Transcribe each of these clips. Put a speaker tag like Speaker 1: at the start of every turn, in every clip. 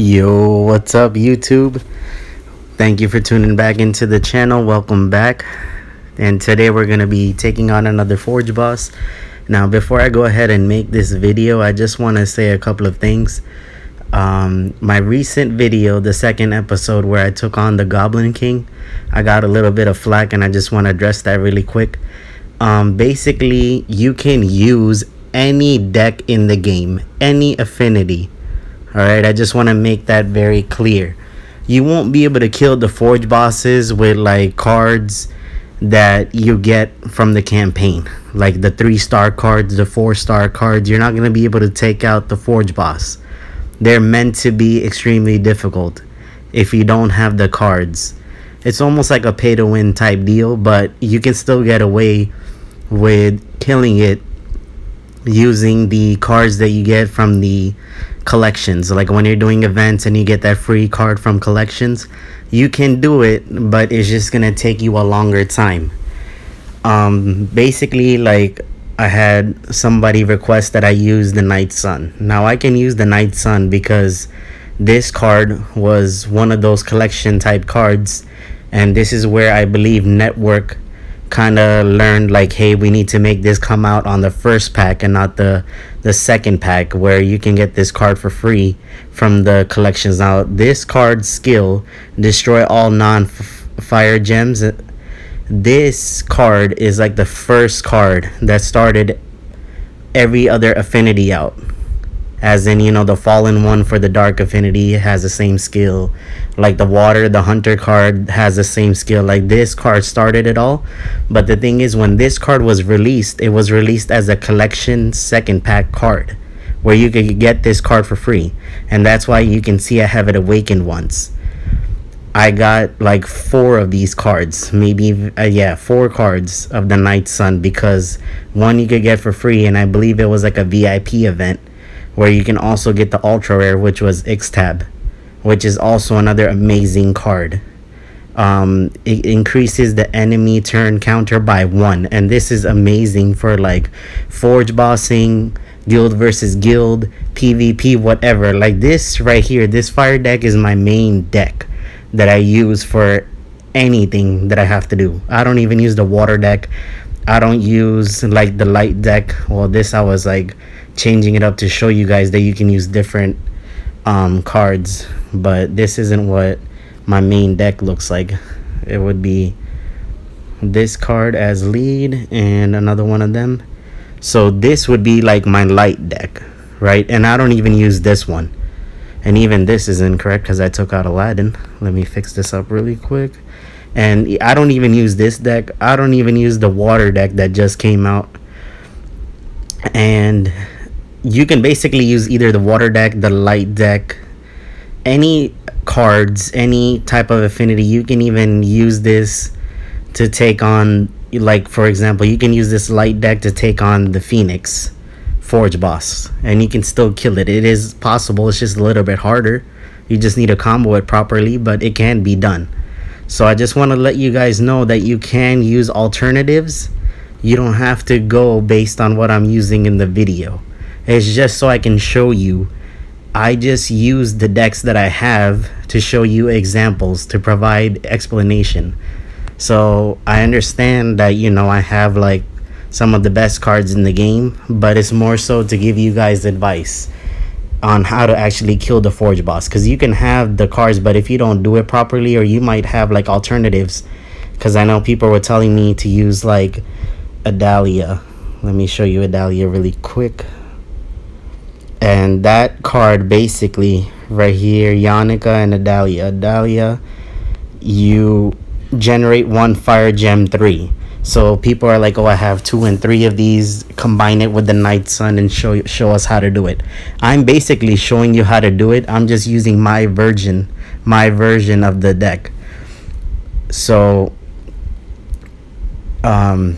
Speaker 1: Yo, what's up YouTube? Thank you for tuning back into the channel. Welcome back. And today we're going to be taking on another Forge boss. Now before I go ahead and make this video, I just want to say a couple of things. My recent video, the second episode where I took on the Goblin King, I got a little bit of flack and I just want to address that really quick. Basically, you can use any deck in the game, any affinity. Alright, I just want to make that very clear. You won't be able to kill the Forge bosses with like cards that you get from the campaign. Like the 3-star cards, the 4-star cards. You're not going to be able to take out the Forge boss. They're meant to be extremely difficult if you don't have the cards. It's almost like a pay-to-win type deal, but you can still get away with killing it using the cards that you get from the collections. Like when you're doing events and you get that free card from collections, you can do it, but it's just gonna take you a longer time. Basically, like I had somebody request that I use the Night Sun. Now I can use the Night Sun because this card was one of those collection type cards, and this is where I believe Network kind of learned like, hey, we need to make this come out on the first pack and not the second pack, where you can get this card for free from the collections. Now this card's skill, destroy all non-fire gems. This card is like the first card that started every other affinity out, as in, you know, the fallen one for the dark affinity has the same skill. Like the water, the hunter card has the same skill. Like this card started it all. But the thing is, when this card was released, it was released as a collection second pack card where you could get this card for free. And that's why you can see I have it awakened once. I got like 4 of these cards, maybe 4 cards of the Night Sun, because one you could get for free, and I believe it was like a VIP event where you can also get the ultra rare, which was X-Tab, which is also another amazing card. It increases the enemy turn counter by 1, and this is amazing for like Forge bossing, guild versus guild, PvP, whatever. Like this right here, this fire deck is my main deck that I use for anything that I have to do. I don't even use the water deck. I don't use like the light deck. Well, this I was like changing it up to show you guys that you can use different cards, but this isn't what my main deck looks like. It would be this card as lead and another one of them. So this would be like my light deck, right? And I don't even use this one, and even this is incorrect because I took out Aladdin. Let me fix this up really quick. And I don't even use this deck. I don't even use the water deck that just came out. And you can basically use either the water deck, the light deck, any cards, any type of affinity. You can even use this to take on, like for example, you can use this light deck to take on the Phoenix Forge boss, and you can still kill it. It is possible. It's just a little bit harder. You just need to combo it properly, but it can be done. So I just want to let you guys know that you can use alternatives. You don't have to go based on what I'm using in the video. It's just so I can show you. I just use the decks that I have to show you examples, to provide explanation. So I understand that, you know, I have like some of the best cards in the game, but it's more so to give you guys advice on how to actually kill the Forge boss, because you can have the cards, but if you don't do it properly, or you might have like alternatives, because I know people were telling me to use like Adalia. Let me show you Adalia really quick. And that card basically right here, Yannicka and Adalia. Adalia, you generate 1 fire gem 3. So people are like, oh, I have 2 and 3 of these, combine it with the Night Sun and show us how to do it. I'm basically showing you how to do it. I'm just using my version of the deck. So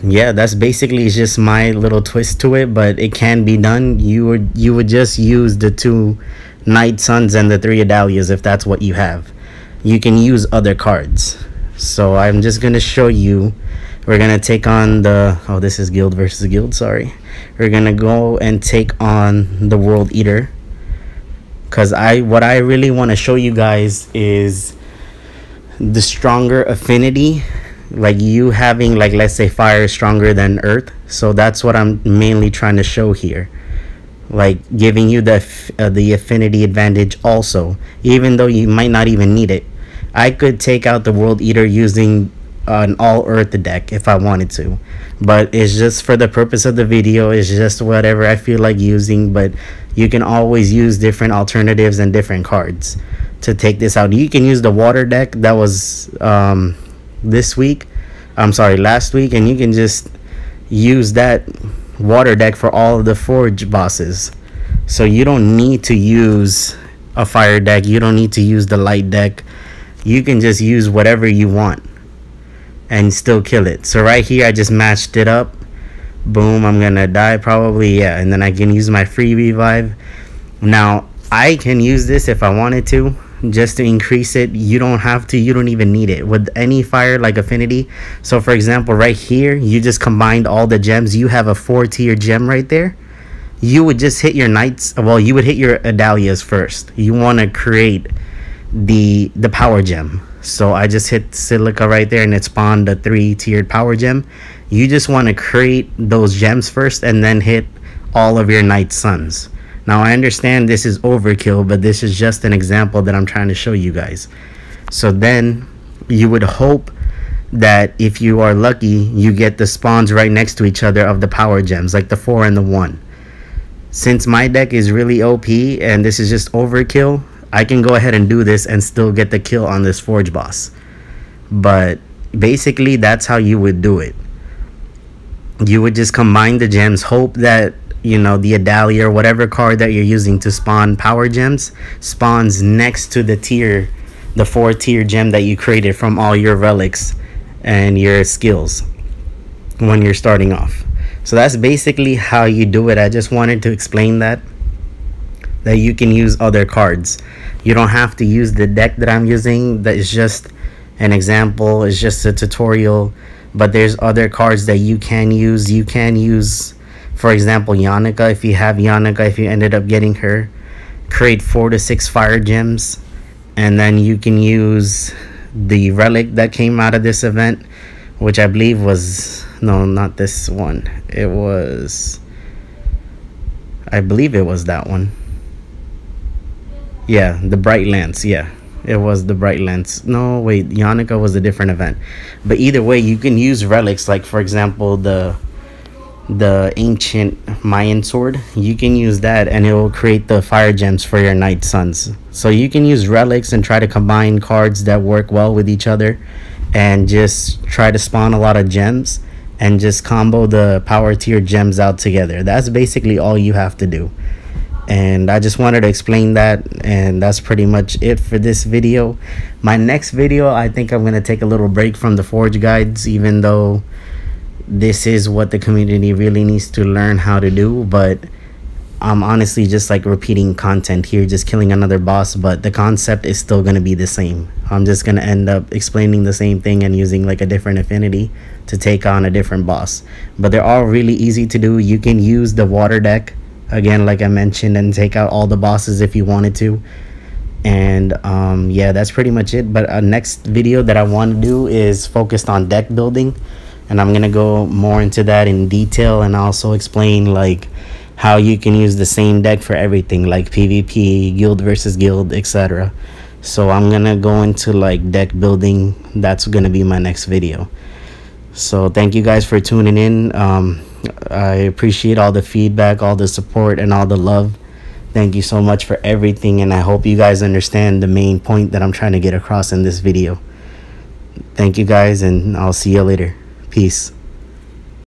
Speaker 1: yeah, that's basically just my little twist to it, but it can be done. You would just use the 2 Night Suns and the 3 Adalias if that's what you have. You can use other cards. So I'm just gonna show you. We're gonna take on the, oh, this is guild versus guild, sorry. We're gonna go and take on the World Eater. because what I really want to show you guys is the stronger affinity, like you having, like, let's say fire is stronger than earth. So that's what I'm mainly trying to show here, like giving you the affinity advantage also, even though you might not even need it. I could take out the World Eater using an all earth deck if I wanted to, but it's just for the purpose of the video. It's just whatever I feel like using, but you can always use different alternatives and different cards to take this out. You can use the water deck that was last week, and you can just use that water deck for all of the forge bosses. So you don't need to use a fire deck, you don't need to use the light deck. You can just use whatever you want and still kill it. So right here I just matched it up. Boom, I'm gonna die probably, yeah, and then I can use my free revive. Now I can use this if I wanted to, just to increase it. You don't have to, you don't even need it with any fire like affinity. So for example, right here, you just combined all the gems. You have a 4-tier gem right there. You would just hit your knights, well, you would hit your Adalias first. You want to create the power gem. So I just hit silica right there and it spawned a 3-tiered power gem. You just want to create those gems first and then hit all of your Night Suns. Now I understand this is overkill, but this is just an example that I'm trying to show you guys. So then you would hope that if you are lucky, you get the spawns right next to each other of the power gems, like the 4 and the 1. Since my deck is really OP and this is just overkill, I can go ahead and do this and still get the kill on this forge boss. But basically that's how you would do it. You would just combine the gems, hope that, you know, the Adalia or whatever card that you're using to spawn power gems spawns next to the 4-tier gem that you created from all your relics and your skills when you're starting off. So that's basically how you do it. I just wanted to explain that you can use other cards. You don't have to use the deck that I'm using. That is just an example, it's just a tutorial. But there's other cards that you can use. You can use, for example, Yannicka. If you have Yannicka, if you ended up getting her, create 4 to 6 fire gems, and then you can use the relic that came out of this event, which I believe was, no, not this one, it was, I believe it was that one. Yeah, the Bright Lance. Yeah, it was the Bright Lance. No, wait, Yannicka was a different event. But either way, you can use relics, like for example the ancient Mayan sword. You can use that and it will create the fire gems for your Night Suns. So you can use relics and try to combine cards that work well with each other and just try to spawn a lot of gems and just combo the power tier gems out together. That's basically all you have to do. And I just wanted to explain that, and that's pretty much it for this video. My next video, I think I'm going to take a little break from the forge guides, even though this is what the community really needs to learn how to do. But I'm honestly just like repeating content here, just killing another boss, but the concept is still going to be the same. I'm just going to end up explaining the same thing and using like a different affinity to take on a different boss. But they're all really easy to do. You can use the water deck, again, like I mentioned, and take out all the bosses if you wanted to. And yeah, that's pretty much it. But next video that I want to do is focused on deck building, and I'm gonna go more into that in detail and also explain like how you can use the same deck for everything, like PvP, guild versus guild, etc. So I'm gonna go into like deck building. That's gonna be my next video. So thank you guys for tuning in. I appreciate all the feedback, all the support, and all the love. Thank you so much for everything, and I hope you guys understand the main point that I'm trying to get across in this video. Thank you guys, and I'll see you later. Peace.